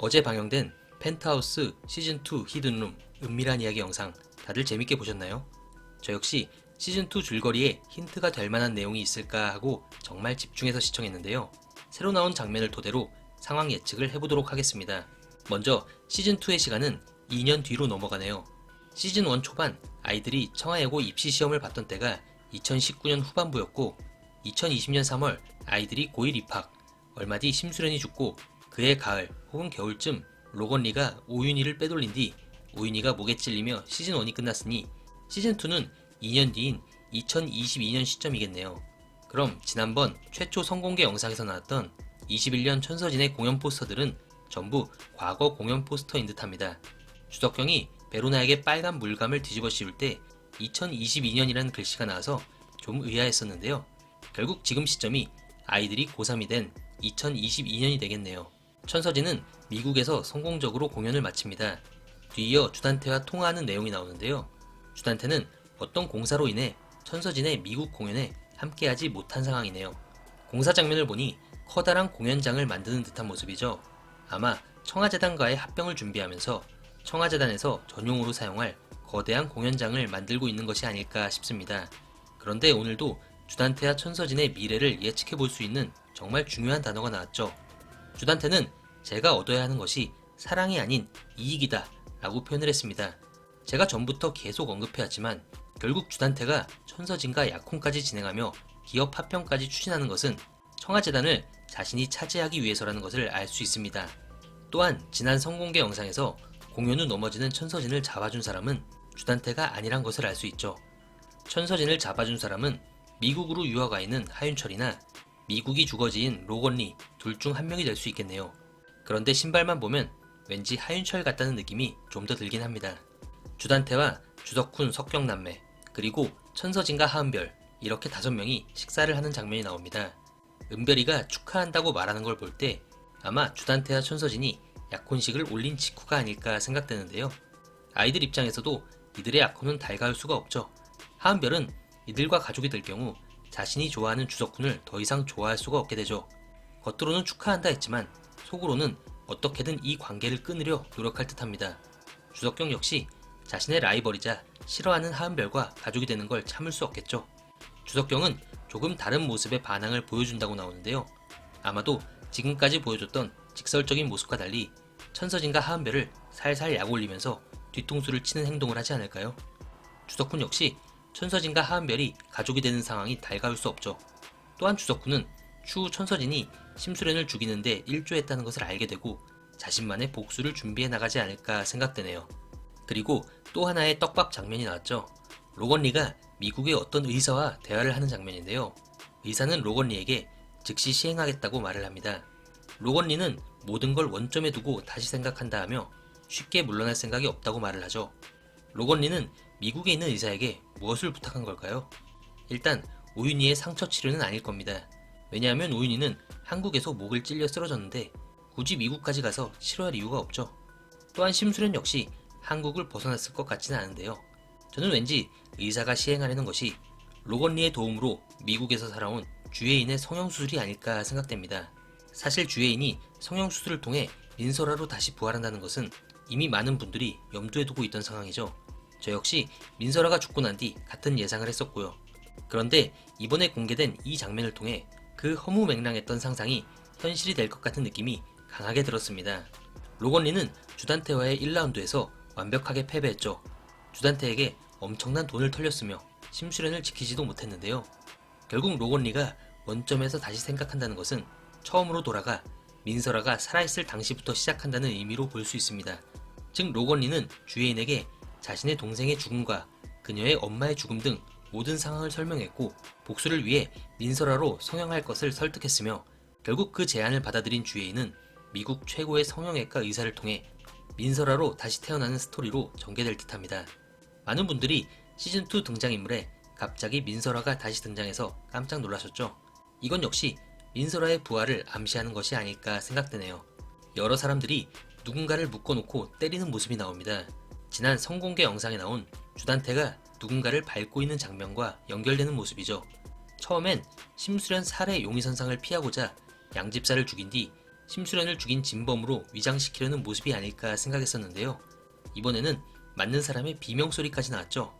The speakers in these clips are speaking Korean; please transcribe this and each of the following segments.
어제 방영된 펜트하우스 시즌2 히든룸 은밀한 이야기 영상 다들 재밌게 보셨나요? 저 역시 시즌2 줄거리에 힌트가 될 만한 내용이 있을까 하고 정말 집중해서 시청했는데요. 새로 나온 장면을 토대로 상황 예측을 해보도록 하겠습니다. 먼저 시즌2의 시간은 2년 뒤로 넘어가네요. 시즌1 초반 아이들이 청하예고 입시 시험을 봤던 때가 2019년 후반부였고 2020년 3월 아이들이 고1 입학, 얼마 뒤 심수련이 죽고 그해 가을 혹은 겨울쯤 로건리가 오윤희를 빼돌린 뒤 오윤희가 목에 찔리며 시즌1이 끝났으니 시즌2는 2년 뒤인 2022년 시점이겠네요. 그럼 지난번 최초 선공개 영상에서 나왔던 21년 천서진의 공연 포스터들은 전부 과거 공연 포스터인 듯합니다. 주석경이 베로나에게 빨간 물감을 뒤집어 씌울 때 2022년이라는 글씨가 나와서 좀 의아했었는데요. 결국 지금 시점이 아이들이 고3이 된 2022년이 되겠네요. 천서진은 미국에서 성공적으로 공연을 마칩니다. 뒤이어 주단태와 통화하는 내용이 나오는데요. 주단태는 어떤 공사로 인해 천서진의 미국 공연에 함께하지 못한 상황이네요. 공사 장면을 보니 커다란 공연장을 만드는 듯한 모습이죠. 아마 청와재단과의 합병을 준비하면서 청와재단에서 전용으로 사용할 거대한 공연장을 만들고 있는 것이 아닐까 싶습니다. 그런데 오늘도 주단태와 천서진의 미래를 예측해 볼 수 있는 정말 중요한 단어가 나왔죠. 주단태는 제가 얻어야 하는 것이 사랑이 아닌 이익이다 라고 표현을 했습니다. 제가 전부터 계속 언급해왔지만 결국 주단태가 천서진과 약혼까지 진행하며 기업 합병까지 추진하는 것은 청와재단을 자신이 차지하기 위해서라는 것을 알 수 있습니다. 또한 지난 성공개 영상에서 공연 후 넘어지는 천서진을 잡아준 사람은 주단태가 아니란 것을 알 수 있죠. 천서진을 잡아준 사람은 미국으로 유학 가 있는 하윤철이나 미국이 주거지인 로건리 둘 중 한 명이 될 수 있겠네요. 그런데 신발만 보면 왠지 하윤철 같다는 느낌이 좀 더 들긴 합니다. 주단태와 주석훈, 석경남매, 그리고 천서진과 하은별 이렇게 5명이 식사를 하는 장면이 나옵니다. 은별이가 축하한다고 말하는 걸 볼 때 아마 주단태와 천서진이 약혼식을 올린 직후가 아닐까 생각되는데요. 아이들 입장에서도 이들의 약혼은 달가울 수가 없죠. 하은별은 이들과 가족이 될 경우 자신이 좋아하는 주석훈을 더 이상 좋아할 수가 없게 되죠. 겉으로는 축하한다 했지만 속으로는 어떻게든 이 관계를 끊으려 노력할 듯합니다. 주석경 역시 자신의 라이벌이자 싫어하는 하은별과 가족이 되는 걸 참을 수 없겠죠. 주석경은 조금 다른 모습의 반항을 보여준다고 나오는데요. 아마도 지금까지 보여줬던 직설적인 모습과 달리 천서진과 하은별을 살살 약올리면서 뒤통수를 치는 행동을 하지 않을까요? 주석훈 역시 천서진과 하은별이 가족이 되는 상황이 달가울 수 없죠. 또한 주석훈은 추후 천서진이 심수련을 죽이는데 일조했다는 것을 알게 되고 자신만의 복수를 준비해 나가지 않을까 생각되네요. 그리고 또 하나의 떡밥 장면이 나왔죠. 로건리가 미국의 어떤 의사와 대화를 하는 장면인데요. 의사는 로건리에게 즉시 시행하겠다고 말을 합니다. 로건리는 모든 걸 원점에 두고 다시 생각한다 하며 쉽게 물러날 생각이 없다고 말을 하죠. 로건리는 미국에 있는 의사에게 무엇을 부탁한 걸까요? 일단 오윤희의 상처 치료는 아닐 겁니다. 왜냐하면 오윤희는 한국에서 목을 찔려 쓰러졌는데 굳이 미국까지 가서 치료할 이유가 없죠. 또한 심수련 역시 한국을 벗어났을 것 같지는 않은데요. 저는 왠지 의사가 시행하려는 것이 로건리의 도움으로 미국에서 살아온 주예인의 성형수술이 아닐까 생각됩니다. 사실 주예인이 성형수술을 통해 민설아로 다시 부활한다는 것은 이미 많은 분들이 염두에 두고 있던 상황이죠. 저 역시 민설아가 죽고 난 뒤 같은 예상을 했었고요. 그런데 이번에 공개된 이 장면을 통해 그 허무맹랑했던 상상이 현실이 될 것 같은 느낌이 강하게 들었습니다. 로건리는 주단태와의 1라운드에서 완벽하게 패배했죠. 주단태에게 엄청난 돈을 털렸으며 심수련을 지키지도 못했는데요. 결국 로건리가 원점에서 다시 생각한다는 것은 처음으로 돌아가 민설아가 살아있을 당시부터 시작한다는 의미로 볼 수 있습니다. 즉 로건리는 주예인에게 자신의 동생의 죽음과 그녀의 엄마의 죽음 등 모든 상황을 설명했고 복수를 위해 민설아로 성형할 것을 설득했으며 결국 그 제안을 받아들인 주예인은 미국 최고의 성형외과 의사를 통해 민설아로 다시 태어나는 스토리로 전개될 듯합니다. 많은 분들이 시즌2 등장인물에 갑자기 민설아가 다시 등장해서 깜짝 놀라셨죠. 이건 역시 민설아의 부활을 암시하는 것이 아닐까 생각되네요. 여러 사람들이 누군가를 묶어놓고 때리는 모습이 나옵니다. 지난 성공개 영상에 나온 주단태가 누군가를 밟고 있는 장면과 연결되는 모습이죠. 처음엔 심수련 살해 용의선상을 피하고자 양집사를 죽인 뒤 심수련을 죽인 진범으로 위장시키려는 모습이 아닐까 생각했었는데요. 이번에는 맞는 사람의 비명소리까지 나왔죠.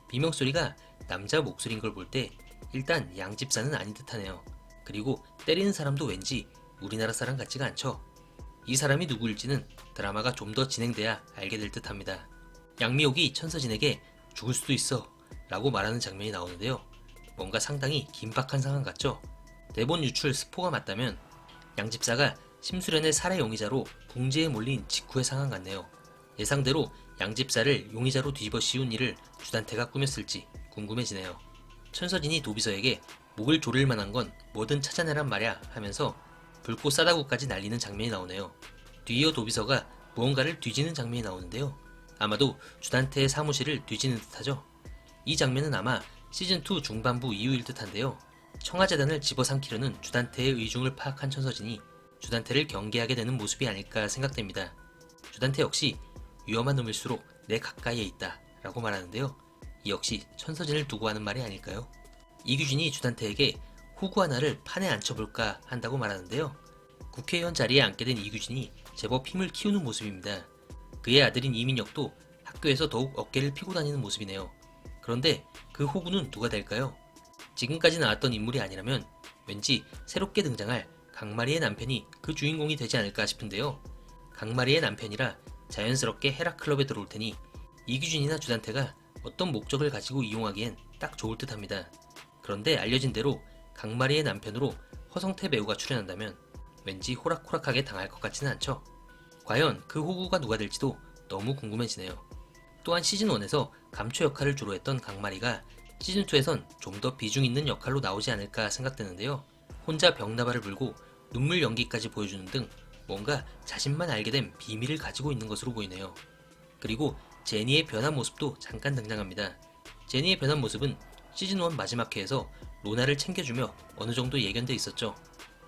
비명소리가 남자 목소리인 걸 볼 때 일단 양집사는 아닌 듯하네요. 그리고 때리는 사람도 왠지 우리나라 사람 같지가 않죠. 이 사람이 누구일지는 드라마가 좀 더 진행돼야 알게 될 듯합니다. 양미옥이 천서진에게 죽을 수도 있어 라고 말하는 장면이 나오는데요. 뭔가 상당히 긴박한 상황 같죠. 대본 유출 스포가 맞다면 양집사가 심수련의 살해 용의자로 궁지에 몰린 직후의 상황 같네요. 예상대로 양집사를 용의자로 뒤집어 씌운 일을 주단태가 꾸몄을지 궁금해지네요. 천서진이 도비서에게 목을 조를 만한 건 뭐든 찾아내란 말야 하면서 불꽃 싸다구까지 날리는 장면이 나오네요. 뒤이어 도비서가 무언가를 뒤지는 장면이 나오는데요. 아마도 주단태의 사무실을 뒤지는 듯하죠. 이 장면은 아마 시즌2 중반부 이후일 듯한데요. 청와재단을 집어삼키려는 주단태의 의중을 파악한 천서진이 주단태를 경계하게 되는 모습이 아닐까 생각됩니다. 주단태 역시 위험한 놈일수록 내 가까이에 있다 라고 말하는데요. 이 역시 천서진을 두고 하는 말이 아닐까요? 이규진이 주단태에게 호구 하나를 판에 앉혀볼까 한다고 말하는데요. 국회의원 자리에 앉게 된 이규진이 제법 힘을 키우는 모습입니다. 그의 아들인 이민혁도 학교에서 더욱 어깨를 피고 다니는 모습이네요. 그런데 그 호구는 누가 될까요? 지금까지 나왔던 인물이 아니라면 왠지 새롭게 등장할 강마리의 남편이 그 주인공이 되지 않을까 싶은데요. 강마리의 남편이라 자연스럽게 헤라클럽에 들어올 테니 이규진이나 주단태가 어떤 목적을 가지고 이용하기엔 딱 좋을 듯 합니다. 그런데 알려진 대로 강마리의 남편으로 허성태 배우가 출연한다면 왠지 호락호락하게 당할 것 같지는 않죠. 과연 그 호구가 누가 될지도 너무 궁금해지네요. 또한 시즌1에서 감초 역할을 주로 했던 강마리가 시즌2에선 좀 더 비중 있는 역할로 나오지 않을까 생각되는데요. 혼자 병나발을 불고 눈물 연기까지 보여주는 등 뭔가 자신만 알게 된 비밀을 가지고 있는 것으로 보이네요. 그리고 제니의 변한 모습도 잠깐 등장합니다. 제니의 변한 모습은 시즌1 마지막 회에서 로나를 챙겨주며 어느 정도 예견돼 있었죠.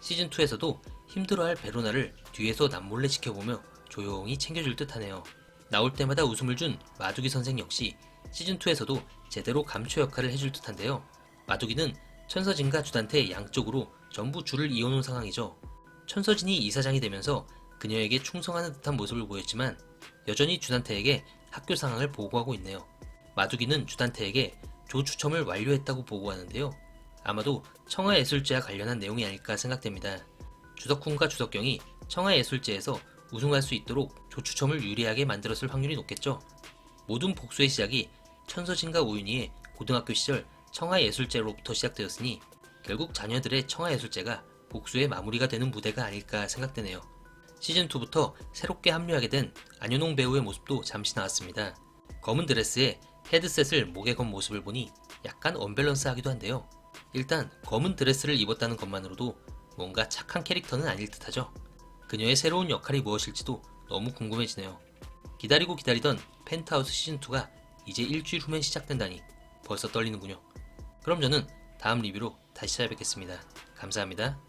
시즌2에서도 힘들어할 베로나를 뒤에서 남몰래 지켜보며 조용히 챙겨줄 듯 하네요. 나올 때마다 웃음을 준 마두기 선생 역시 시즌2에서도 제대로 감초 역할을 해줄 듯한데요. 마두기는 천서진과 주단태 양쪽으로 전부 줄을 이어놓은 상황이죠. 천서진이 이사장이 되면서 그녀에게 충성하는 듯한 모습을 보였지만 여전히 주단태에게 학교 상황을 보고하고 있네요. 마두기는 주단태에게 조 추첨을 완료했다고 보고하는데요. 아마도 청하예술제와 관련한 내용이 아닐까 생각됩니다. 주덕훈과 주덕경이 청하예술제에서 우승할 수 있도록 조 추첨을 유리하게 만들었을 확률이 높겠죠. 모든 복수의 시작이 천서진과 오윤희의 고등학교 시절 청하예술제로부터 시작되었으니 결국 자녀들의 청하예술제가 복수의 마무리가 되는 무대가 아닐까 생각되네요. 시즌2부터 새롭게 합류하게 된 안현홍 배우의 모습도 잠시 나왔습니다. 검은 드레스에 헤드셋을 목에 건 모습을 보니 약간 언밸런스하기도 한데요. 일단 검은 드레스를 입었다는 것만으로도 뭔가 착한 캐릭터는 아닐 듯하죠. 그녀의 새로운 역할이 무엇일지도 너무 궁금해지네요. 기다리고 기다리던 펜트하우스 시즌2가 이제 일주일 후면 시작된다니 벌써 떨리는군요. 그럼 저는 다음 리뷰로 다시 찾아뵙겠습니다. 감사합니다.